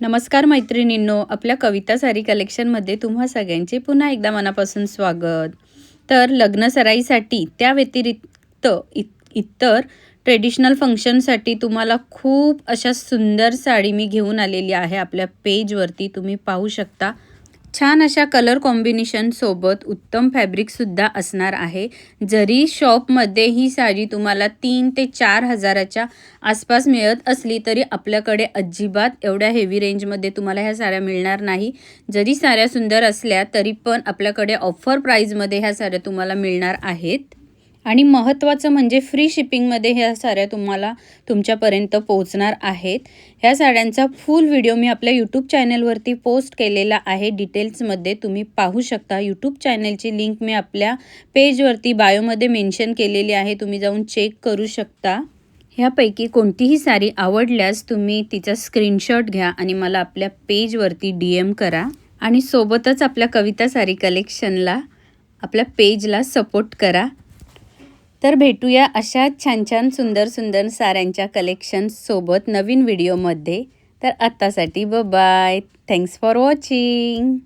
नमस्कार मैत्रिणींनो, आपल्या कविता साडी कलेक्शनमध्ये तुम्हा सगळ्यांचे पुन्हा एकदा मनापासून स्वागत. तर लग्न सराईसाठी त्या व्यतिरिक्त इतर ट्रेडिशनल फंक्शनसाठी तुम्हाला खूप अशा सुंदर साडी मी घेऊन आलेली आहे. आपल्या पेजवरती तुम्ही पाहू शकता. छान अशा कलर कॉम्बिनेशन सोबत उत्तम फॅब्रिकसुद्धा असणार आहे. जरी शॉपमध्ये ही साडी तुम्हाला 3 ते 4 हजाराच्या आसपास मिळत असली तरी आपल्याकडे अजिबात एवढ्या हेवी रेंजमध्ये तुम्हाला ह्या साड्या मिळणार नाही. जरी साड्या सुंदर असल्या तरी पण आपल्याकडे ऑफर प्राईजमध्ये ह्या साड्या तुम्हाला मिळणार आहेत. आणि महत्त्वाचं म्हणजे फ्री शिपिंगमध्ये ह्या साड्या तुम्हाला तुमच्यापर्यंत पोहोचणार आहेत. ह्या साड्यांचा फुल व्हिडिओ मी आपल्या यूट्यूब चॅनलवरती पोस्ट केलेला आहे. डिटेल्समध्ये तुम्ही पाहू शकता. यूट्यूब चॅनलची लिंक मी आपल्या पेजवरती बायोमध्ये मेन्शन केलेली आहे. तुम्ही जाऊन चेक करू शकता. ह्यापैकी कोणतीही साडी आवडल्यास तुम्ही तिचा स्क्रीनशॉट घ्या आणि मला आपल्या पेजवरती DM करा. आणि सोबतच आपल्या कविता साडी कलेक्शनला आपल्या पेजला सपोर्ट करा. तर भेटूया अशा छान छान सुंदर सुंदर साड्यांच्या कलेक्शन्ससोबत नवीन व्हिडिओमध्ये. तर आत्तासाठी बाय. Thanks for watching.